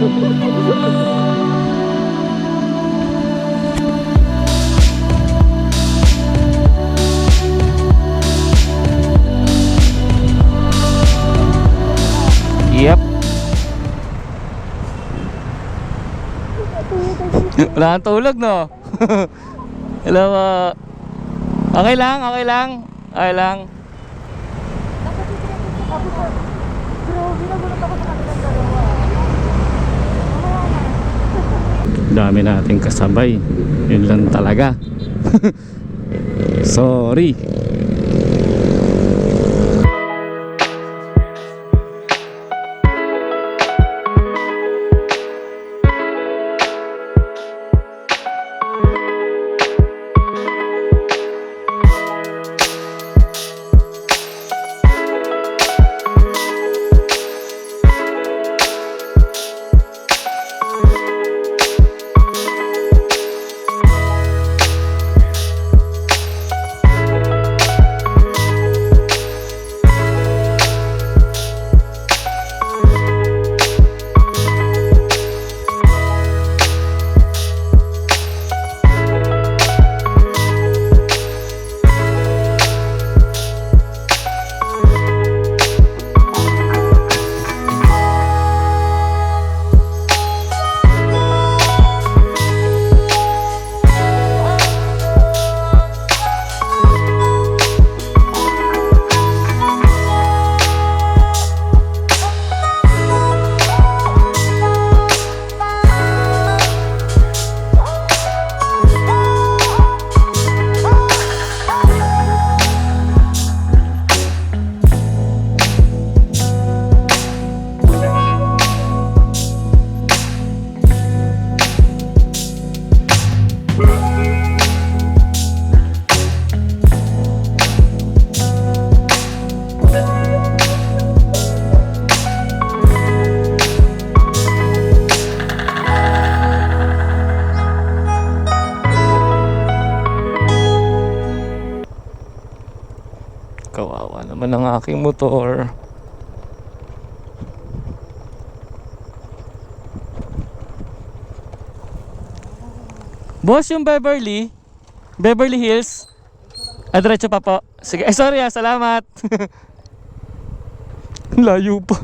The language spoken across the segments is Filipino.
Yep. Wala kang tulog, no? Hello po. Okay lang, okay lang. Okay lang. Dami nating kasabay. Yun lang talaga. Sorry. Kawawa naman ang aking motor. Boss, yung Beverly Hills. Diretso pa po. Sige, sorry salamat. Layo pa.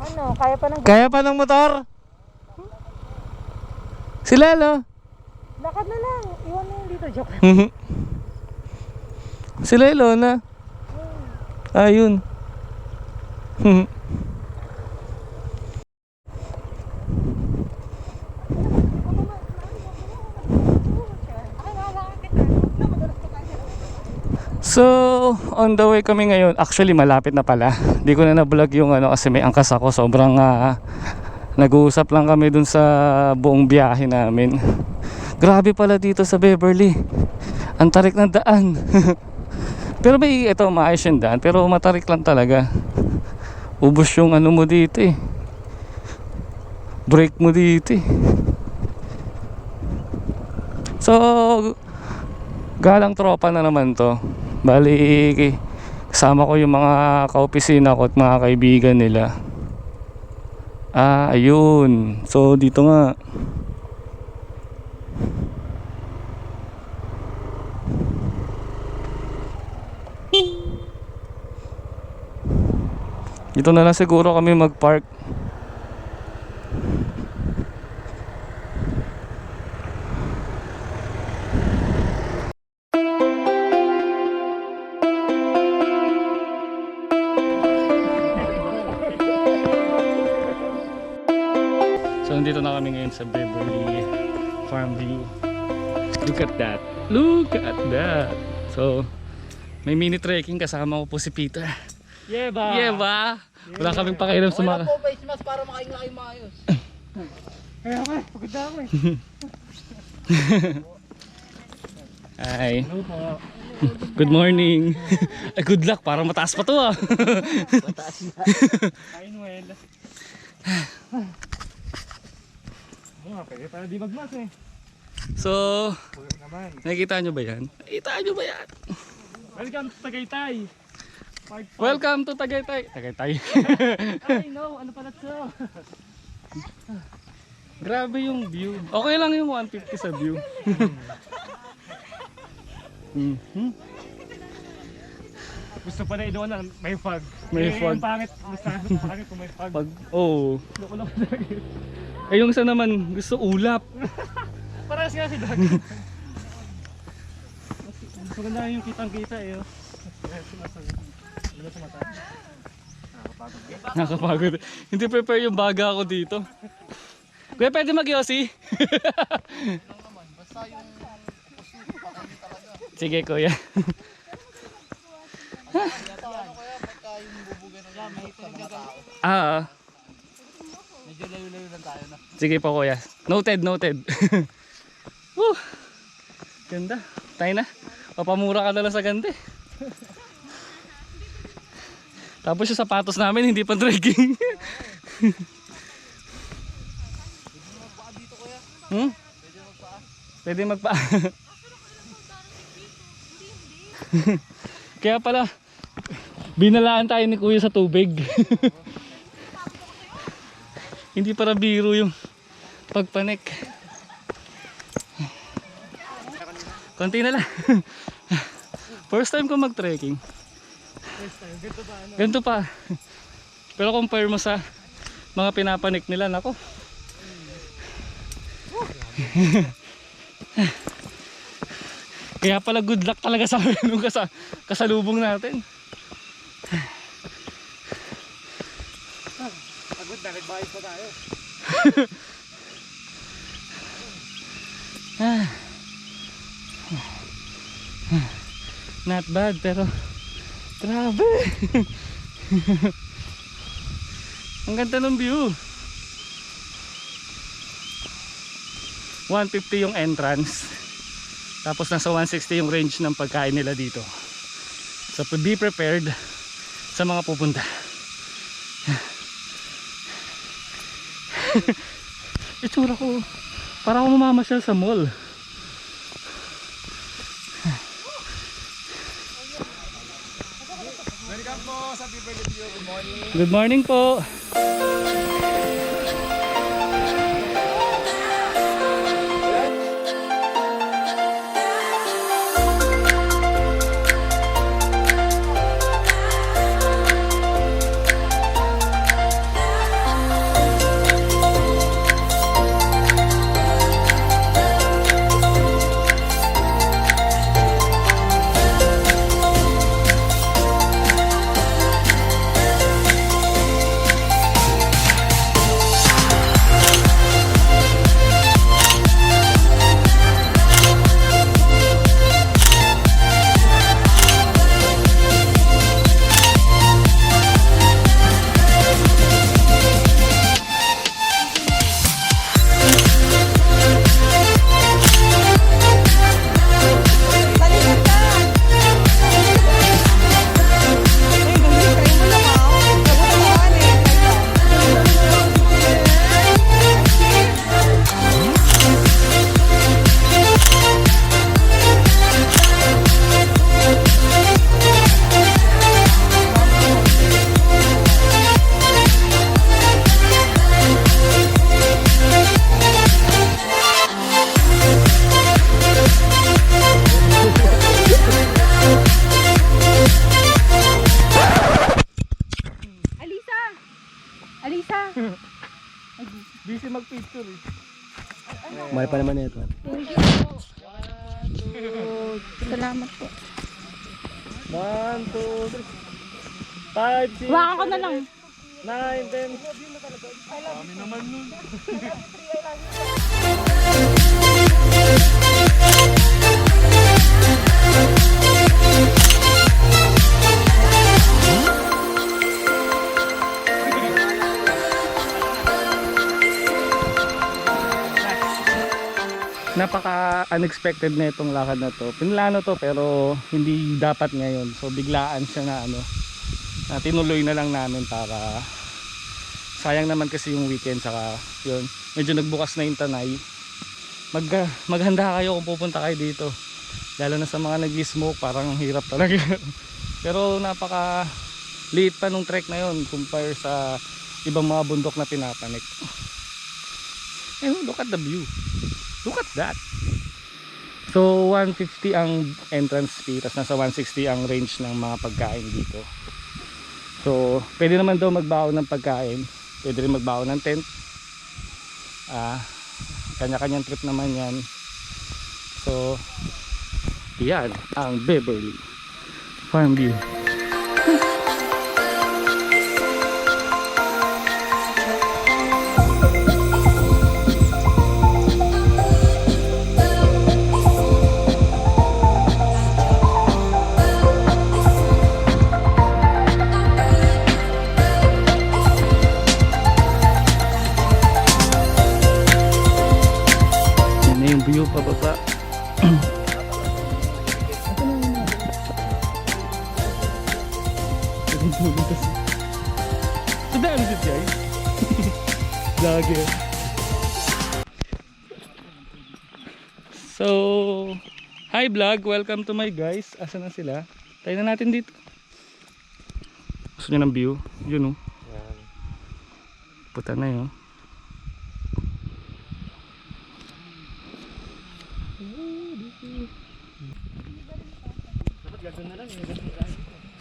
Ano, kaya pa ng... Kaya pa ng motor? Sila, no? Lakad na lang. Iwan mo yung dito. Joke lang. Sila, Ilona. Ayun. So, on the way kami ngayon. Actually, malapit na pala. Di ko na na-vlog yung ano kasi may angkas ako. Sobrang nag-uusap lang kami dun sa buong biyahe namin. Grabe pala dito sa Beverly. Ang tarik ng daan. Pero may ito, maayos yung daan. Pero matarik lang talaga. Ubos yung ano mo dito eh. Brake mo dito eh. So, galang tropa na naman to. Bali, kasama ko yung mga kaopisina ko at mga kaibigan nila. Ayun. So, dito nga. Dito na lang siguro kami mag-park. So nandito na kami ngayon sa Beverly Farm View. Look at that. Look at that. So may mini trekking, kasama ko po si Peter. Yeah ba? Yeah ba? Wala kaming pakialam sa mga... Wala po face mask para makain na kayo maayos. Kaya ako eh. Pagod na ako eh. Hi. Good morning. Good luck, parang mataas pa to ah. Mataas na. Kain well. Oo, pwede para di magmas eh. So, Naman. nakikita nyo ba yan? Nakikita nyo ba yan? Welcome to Tagaytay. Welcome to Tagaytay. Tagaytay. I know, ano pala to? Grabe yung view. Okay lang yung 150 sa view. Mhm. Gusto pa na idoon na may fog. May fog. Yung pangit, gusto pangit kung may fog. Pag, oh. Loko lang talaga. Eh yung isa naman, gusto ulap. Parehas nga si Dag. Mas maganda yung kitang-kita eh. Oh. Ano sa mata? Nakakapagod ka. Nakapagod. Hindi prepare yung baga ako dito. Kuya, pwede mag-yosi? Basta yung puso pa kami talaga. Sige, kuya. Paano kaya pagka yung bubugan ng gamit sa mga tao? Ah, Medyo layo-layo lang tayo na. sige po, kuya. Noted, noted. Woo! Ganda. Tayo na. Papamura ka na lang sa ganda eh. Tapos yung sapatos namin, hindi pa trekking. Hmm? Pwede magpa. Kaya pala, binalaan tayo ni kuya sa tubig. Hindi para biro yung pagpanik. Konti na lang. First time ko mag-trekking. First time, ganito ba ano? Ganito pa. Pero compare mo sa mga pinapanik nila, nako. Kaya pala good luck talaga sa amin nung kasalubong natin. Pagod na, nagbayad pa tayo. Not bad pero grabe. Ang ganda ng view. 150 yung entrance. Tapos nasa 160 yung range ng pagkain nila dito. So be prepared sa mga pupunta. Itsura ko para akong mamamasyal sa mall. Welcome po sa People Video. Good morning. Good morning po. Alisa! Busy mag-picture eh. Mahal pa naman ito. Thank you po. Salamat po. 1, 2, 3 5, 6, Hawakan ko na lang. 9, 10. Kami naman nun. Napaka unexpected na itong lakad na to. Pinlano to pero hindi dapat ngayon. So biglaan siya na na tinuloy na lang namin para sayang naman kasi yung weekend, saka yun, medyo nagbukas na yung Tanay. Maghanda kayo kung pupunta kayo dito. Lalo na sa mga nag-smoke, parang hirap talaga. Pero napaka liit pa nung trek na yon compare sa ibang mga bundok na pinapanik. And look at the view. Look at that. So 150 ang entrance fee, tapos nasa 160 ang range ng mga pagkain dito. So pwede naman daw magbaon ng pagkain, pwede rin magbaon ng tent. Kanya-kanyang trip naman yan. So yan ang Beverly Farm View. Yung view pababa. So dami dito guys. Lagi. So hi vlog, welcome to my guys. Asa na sila? Tayo na natin dito. Gusto nyo ng view? Yun o. Puta na yun.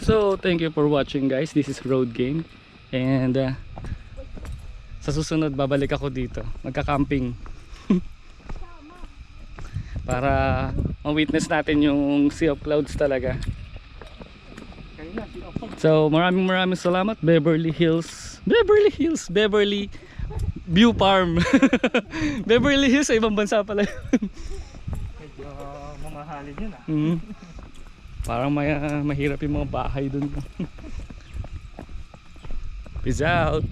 So thank you for watching guys. This is Road Game. And sa susunod babalik ako dito. Magka-camping. Para ma-witness natin yung Sea of Clouds talaga. So maraming salamat. Beverly Hills View Farm. Beverly Hills sa ibang bansa pala. Medyo mamahalin yun Parang mahirap yung mga bahay dun. Peace out.